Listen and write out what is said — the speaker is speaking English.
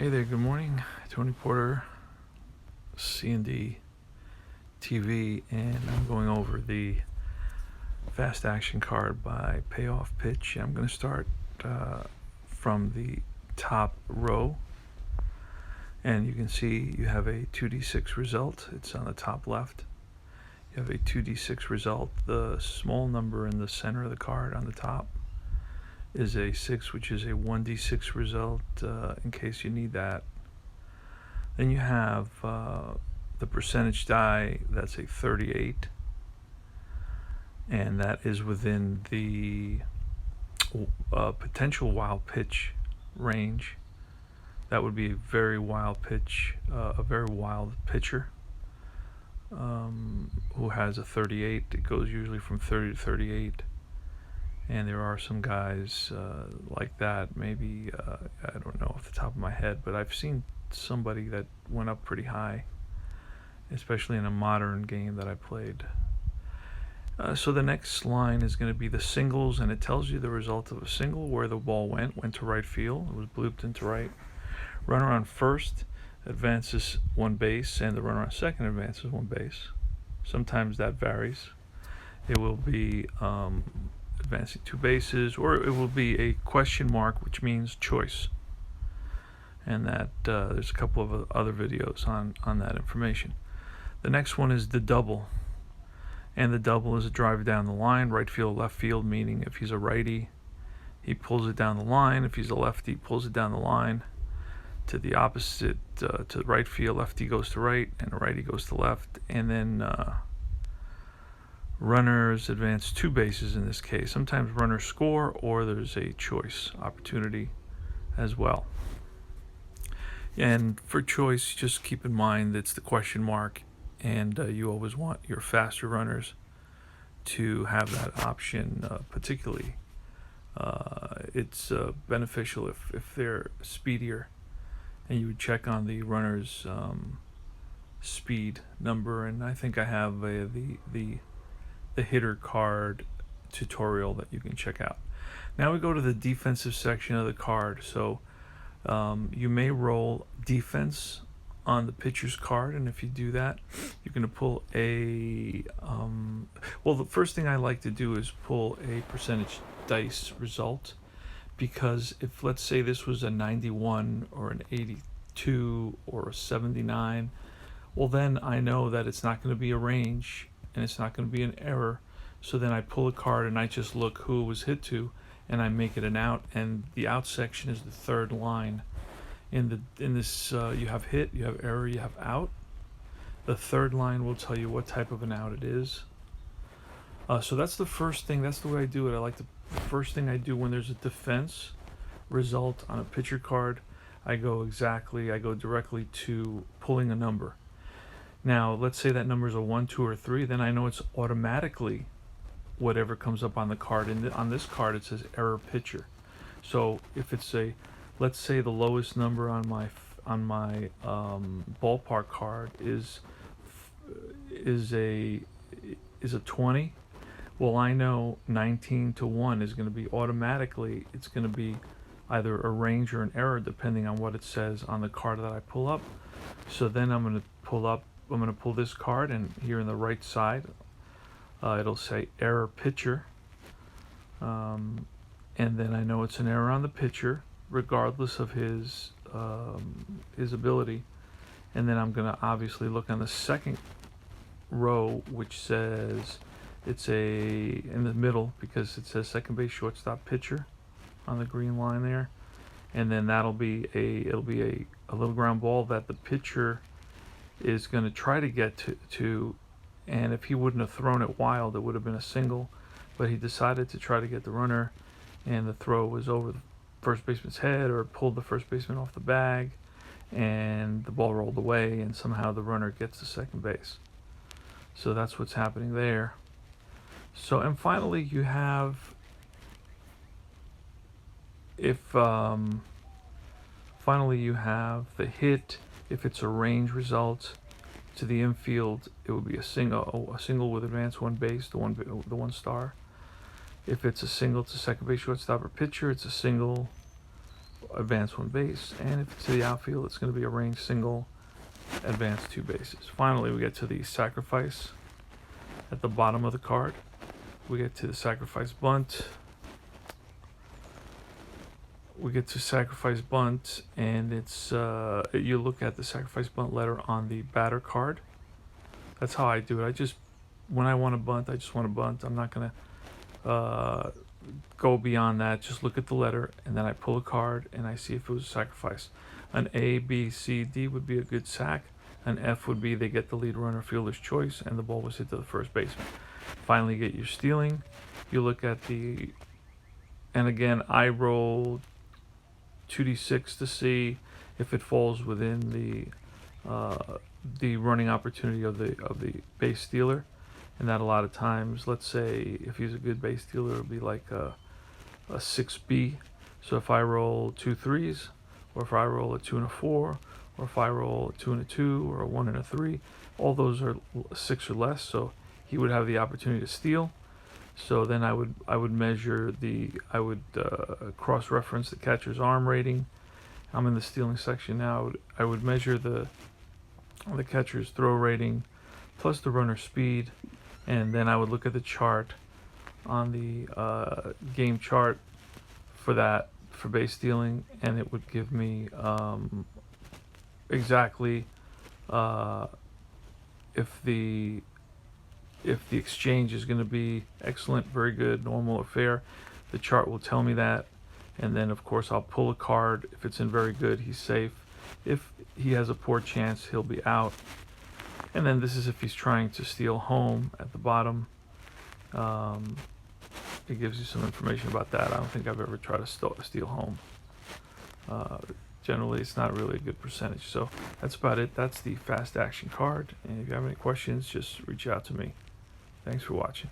Hey there, good morning. Tony Porter, C&D TV, and I'm going over the fast action card by Payoff Pitch. I'm going to start from the top row, and you can see you have a 2d6 result. It's on the top left. You have a 2d6 result. The small number in the center of the card on the top is a 6, which is a 1d6 result in case you need that. Then you have the percentage die, that's a 38, and that is within the potential wild pitch range. That would be a very wild pitch, a very wild pitcher who has a 38. It goes usually from 30 to 38. And there are some guys like that. Maybe, I don't know off the top of my head, but I've seen somebody that went up pretty high, especially in a modern game that I played. So the next line is going to be the singles, and it tells you the result of a single, where the ball went to right field. It was blooped into right. Runner on first advances one base, and the runner on second advances one base. Sometimes that varies. It will be advancing two bases, or it will be a question mark, which means choice. And that there's a couple of other videos on that information. The next one is the double, and the double is a drive down the line, right field, left field, meaning if he's a righty, he pulls it down the line. If he's a lefty, he pulls it down the line to the opposite, to the right field. Lefty goes to right, and the righty goes to left. And then runners advance two bases in this case. Sometimes runners score, or there's a choice opportunity as well. And for choice, just keep in mind it's the question mark, and you always want your faster runners to have that option. Particularly, it's beneficial if they're speedier, and you would check on the runner's speed number. And I think I have the hitter card tutorial that you can check out. Now we go to the defensive section of the card. So you may roll defense on the pitcher's card, and if you do that, you're going to pull a well, the first thing I like to do is pull a percentage dice result, because if, let's say, this was a 91 or an 82 or a 79, well, then I know that it's not going to be a range and it's not going to be an error. So then I pull a card and I just look who it was hit to, and I make it an out. And the out section is the third line. In this, you have hit, you have error, you have out. The third line will tell you what type of an out it is. So that's the first thing. That's the way I do it. The first thing I do when there's a defense result on a pitcher card, I go directly to pulling a number. Now, let's say that number is a 1, 2, or 3, then I know it's automatically whatever comes up on the card. And on this card, it says error pitcher. So if it's let's say the lowest number on my ballpark card is a 20, well, I know 19 to 1 is going to be automatically, it's going to be either a range or an error depending on what it says on the card that I pull up. So then I'm going to pull this card, and here in the right side, it'll say error pitcher. And then I know it's an error on the pitcher, regardless of his ability. And then I'm going to obviously look on the second row, which says it's in the middle, because it says second base, shortstop, pitcher on the green line there. And then it'll be a little ground ball that the pitcher is going to try to get to, and if he wouldn't have thrown it wild, it would have been a single, but he decided to try to get the runner, and the throw was over the first baseman's head, or pulled the first baseman off the bag, and the ball rolled away, and somehow the runner gets to second base. So that's what's happening there. So, and finally you have, finally you have the hit. If it's a range result to the infield, it would be a single with advance one base, the one star. If it's a single to second base, shortstop, or pitcher, it's a single advance 1 base, and if it's to the outfield, it's going to be a range single, advance 2 bases. Finally, we get to the sacrifice at the bottom of the card. We get to the sacrifice bunt. We get to sacrifice bunt, and it's you look at the sacrifice bunt letter on the batter card. That's how I do it. When I want to bunt, I just want to bunt. I'm not gonna go beyond that. Just look at the letter, and then I pull a card and I see if it was a sacrifice. An A, B, C, D would be a good sack. An F would be they get the lead runner, fielder's choice, and the ball was hit to the first baseman. Finally, get your stealing. You look at the, and again, I roll 2d6 to see if it falls within the running opportunity of the base stealer, and that a lot of times, let's say if he's a good base stealer, it'll be like a 6B. So if I roll 2 3s, or if I roll a 2 and a 4, or if I roll a 2 and a 2, or a 1 and a 3, all those are 6 or less. So he would have the opportunity to steal. So then I would measure cross-reference the catcher's arm rating. I'm in the stealing section now. I would measure the catcher's throw rating plus the runner's speed, and then I would look at the chart on the game chart for base stealing, and it would give me exactly if the exchange is going to be excellent, very good, normal, or fair. The chart will tell me that, and then of course I'll pull a card. If it's in very good, he's safe. If he has a poor chance, he'll be out. And then this is if he's trying to steal home at the bottom. It gives you some information about that. I don't think I've ever tried to steal home. Generally, it's not really a good percentage. So that's about it. That's the fast action card. And if you have any questions, just reach out to me. Thanks for watching.